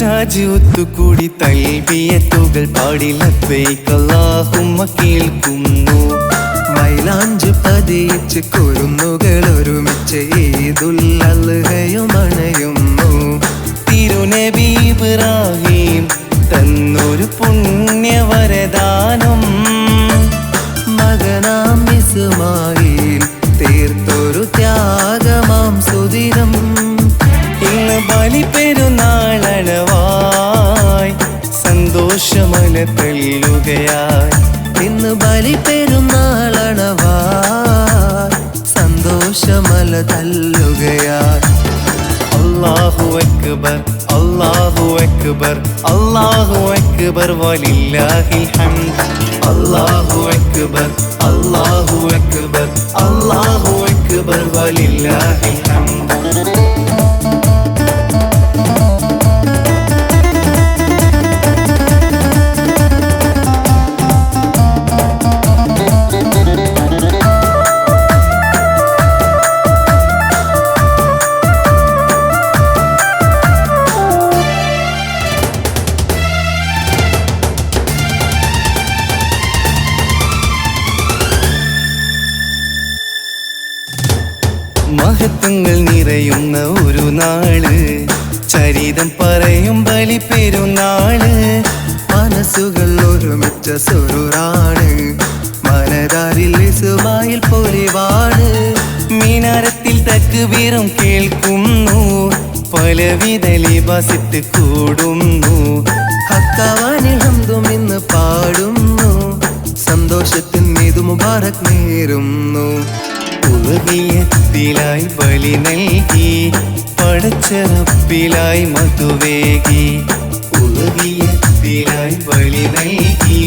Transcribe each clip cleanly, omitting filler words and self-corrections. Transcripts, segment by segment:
ഹജ്ജാജ് ഒത്തുകൂടി തൽബിയത്തുകൾ പാടി ലബ്ബൈക് അല്ലാഹുമ്മ കേൾക്കുന്നു. മൈലാഞ്ച് പതിയിച്ച് കുരുന്നുകൾ ഒരുമിച്ച് ഈദുൽ അൽഹയും അണയുന്നു. തിരുനബി ഇബ്രാഹിം തന്നൊരു പുണ്യവരദാനം, മകനാം ഇസ്മായിൽ തീർത്തൊരു ത്യാഗമാം സുദിനം. ഇന്ന് ബലി പെരുന്നാളണവായി സന്തോഷമല തെല്ലുകയായി. ഇന്ന് ബലി പെരുന്നാളണവായി സന്തോഷമല തല്ലുകയായി. അല്ലാഹു അക്ബർ അല്ലാഹു അക്ബർ അല്ലാഹു അക്ബർ വലില്ലാഹിൽ ഹംദ്. അല്ലാഹു അക്ബർ അല്ലാഹു അക്ബർ അല്ലാഹു അക്ബർ വലില്ലാഹിൽ ഹംദ്. മഹത്വങ്ങൾ നിറയുന്ന ഒരു നാള്, ചരിതം പറയും ബലി പെരുന്നാള്. മനസ്സുകൾ ഒരുമിച്ച സുറൂറാണ്, മനതാരിൽ ഇസ്മായിൽ പൊലിവാണ്. മിനാരത്തിൽ തക്ബീറും കേൾക്കുന്നു, പലവിധ ലിബാസിട്ട് കൂടുന്നു. ഹക്കാവാനിൽ ഹംദും ഇന്ന് പാടുന്നു, സന്തോഷത്തിൻ ഈദ് മുബാറക് നേരുന്നു. ഉലകിയത്തിലായി ബലി നൽകി പടച്ച റബ്ബിലായി മധുവേകി. ഉലകിയത്തിലായി ബലി നൽകി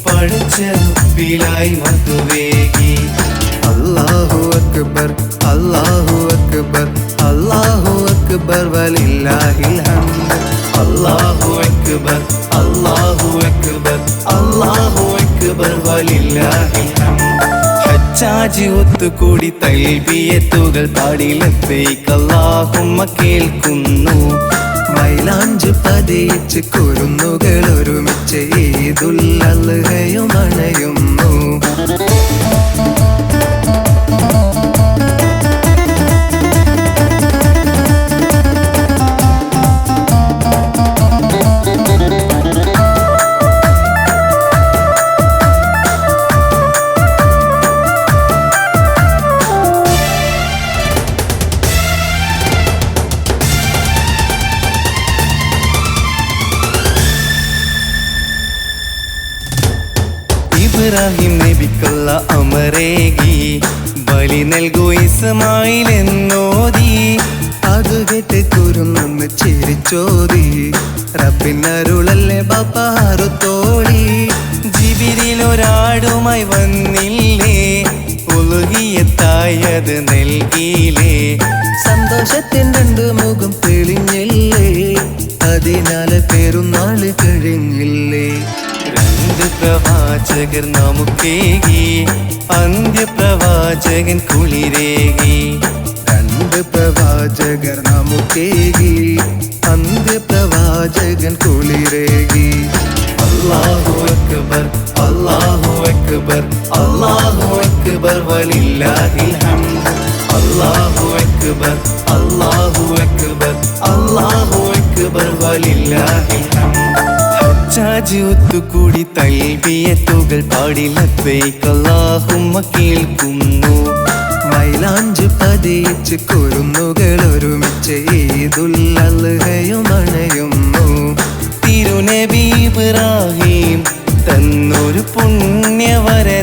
പടച്ച റബ്ബിലായി മധുവേകി. അല്ലാഹു അക്ബർ അല്ലാഹു അക്ബർ അല്ലാഹു അക്ബർ വലില്ലാഹിൽ ഹംദ്. അല്ലാഹു അക്ബർ അല്ലാഹു അക്ബർ അല്ലാഹു അക്ബർ വലില്ലാഹിൽ ഹംദ്. ഹജ്ജാജ് ഒത്തുകൂടി തൽബിയത്തുകൾ പാടി ലബ്ബൈക് അല്ലാഹുമ്മ കേൾക്കുന്നു. മൈലാഞ്ച് പതിയിച്ച് കുരുന്നുകൾ ഒരുമിച്ച് ഈദുൽ അൽഹയും അണയുന്നു. ഇബ്രാഹിം നബിക്കുള്ള അമരേകി ബലി നൽകൂ ഇസ്മായിൽ എന്നോതി. അത് കേട്ട് കുരുന്നു ചിരിച്ചോതി, റബ്ബിനരുളല്ലേ ബപ്പാറു തോളി. ജിബിരിൽ ഒരാടുമായി വന്നില്ലേ, ഉലുഹിയത്തായത് നൽകിയില്ലേ. സന്തോഷത്തിൻ രണ്ട് മുഖം തെളിഞ്ഞില്ലേ, അതിനാല് പെരുന്നാള് കഴിഞ്ഞില്ലേ. രണ്ട് പ്രവാചകർ നമുക്കേകി, അന്ത്യപ്രവാചകൻ കുളിരേകി. രണ്ട് പ്രവാചകർ നമുക്കേകി, അന്ത്യപ്രവാചകൻ കുളിരേകി. അല്ലാഹു അക്ബർ അല്ലാഹു അക്ബർ അല്ലാഹു അക്ബർ വലില്ലാഹിൽ ഹംദ്. അല്ലാഹു അക്ബർ അല്ലാഹു അക്ബർ അല്ലാഹു അക്ബർ വലില്ലാഹിൽ ഹംദ്. ഹജ്ജാജ് ഒത്തുകൂടി തൽബിയത്തുകൾ പാടി ലബ്ബൈക് അല്ലാഹുമ്മ കേൾക്കുന്നു. മൈലാഞ്ച് പതിയിച്ച് കുരുന്നുകൾ ഒരുമിച്ച് ഈദുൽ അൽഹയും അണയുന്നു. തിരുനബി ഇബ്രാഹിം തന്നൊരു പുണ്യവരദാനം,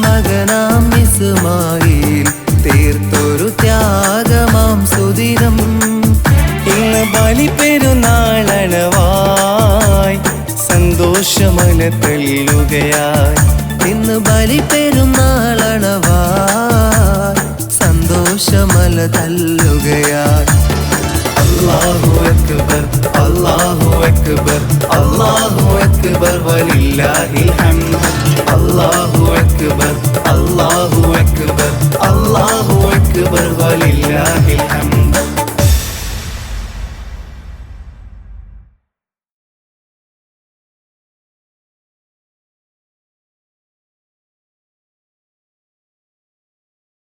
മകനാം ഇസ്മായിൽ തീർത്തൊരു ത്യാഗമാം സുദിനം. ഇന്ന് ബലി പെരുന്നാളണവായി സന്തോഷമല തെല്ലുകയായി. ഇന്ന് ബലി പെരുന്നാളണവായി സന്തോഷമല തല്ലുകയായി. അല്ലാഹു അക്ബർ അല്ലാഹു അക്ബർ അല്ലാഹു അക്ബർ വലില്ലാഹിൽ ഹംദ്. അല്ലാഹു അക്ബർ അല്ലാഹു അക്ബർ അല്ലാഹു അക്ബർ വലില്ലാഹിൽ ഹംദ്.